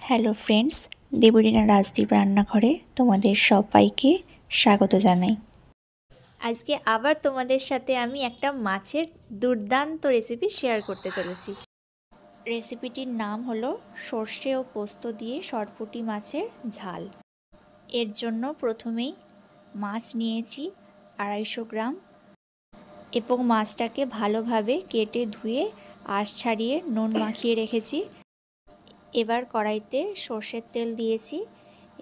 Hello friends, Debrina Rajdeep রান্নাঘরে তোমাদের সবাইকে স্বাগত জানাই। আজকে আবার তোমাদের সাথে আমি একটা মাছের দুর্দান্ত রেসিপি শেয়ার করতে চলেছি। রেসিপিটির নাম হলো সর্ষে ও পোস্ত দিয়ে সরপুঁটি মাছের ঝাল। এর জন্য প্রথমেই মাছ নিয়েছি 250 গ্রাম এবং মাছটাকে ভালোভাবে কেটে ধুয়ে আঁশ ছাড়িয়ে নুন মাখিয়ে রেখেছি। এবার কড়াইতে সর্ষের তেল দিয়েছি।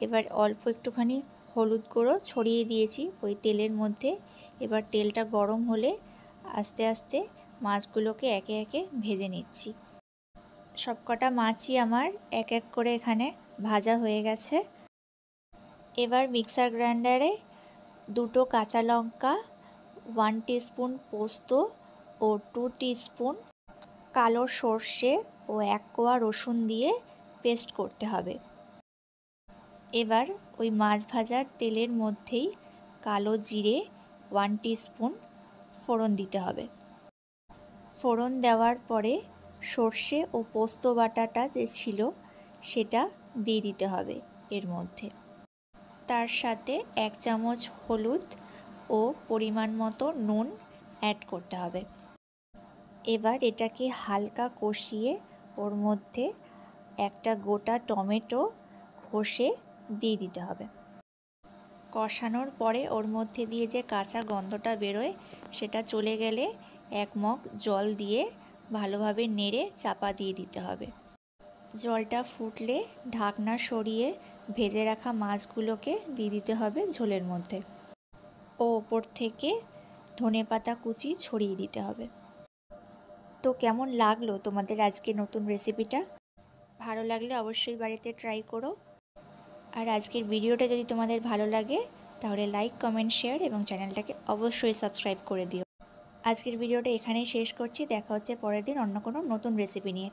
এবার অল্প একটুখানি হলুদ গুঁড়ো ছড়িয়ে দিয়েছি ওই তেলের মধ্যে। এবার তেলটা গরম হলে আস্তে আস্তে মাছগুলোকে একে একে ভেজে নিচ্ছি। সবকটা মাছই আমার এক এক করে এখানে ভাজা হয়ে গেছে। এবার মিক্সার গ্রাইন্ডারে 2টো কাঁচা লঙ্কা, 1 টিস্পুন পোস্ত ও 2 টিস্পুন কালো সর্ষে ও 1 কোয়া রসুন দিয়ে পেস্ট করতে হবে। এবার ওই মাছ ভাজার তেলের মধ্যেই কালো জিরে 1 টিস্পুন ফোড়ন দিতে হবে। ফোড়ন দেওয়ার পরে সর্ষে ও পোস্ত বাটাটা যে ছিল সেটা দিয়ে দিতে হবে এর মধ্যে। তার সাথে 1 চামচ হলুদ ও পরিমাণ মতো নুন অ্যাড করতে হবে। এবার এটাকে হালকা কষিয়ে ওর মধ্যে একটা গোটা টমেটো ঘষে দিয়ে দিতে হবে। কষানোর পরে ওর মধ্যে দিয়ে যে কাঁচা গন্ধটা বেরোয় সেটা চলে গেলে 1 মগ জল দিয়ে ভালোভাবে নেড়ে চাপা দিয়ে দিতে হবে। জলটা ফুটলে ঢাকনা সরিয়ে ভেজে রাখা মাছগুলোকে দিয়ে দিতে হবে ঝোলের মধ্যে ও ওপর থেকে ধনেপাতা কুচি ছড়িয়ে দিতে হবে। তো কেমন লাগলো তোমাদের আজকে নতুন রেসিপিটা? ভালো লাগলে অবশ্যই বাড়িতে ট্রাই করো। আর আজকের ভিডিওটা যদি তোমাদের ভালো লাগে তাহলে লাইক, কমেন্ট, শেয়ার এবং চ্যানেলটাকে অবশ্যই সাবস্ক্রাইব করে দিও। আজকের ভিডিওটা এখানেই শেষ করছি। দেখা হচ্ছে পরের দিন অন্য কোনো নতুন রেসিপি নিয়ে।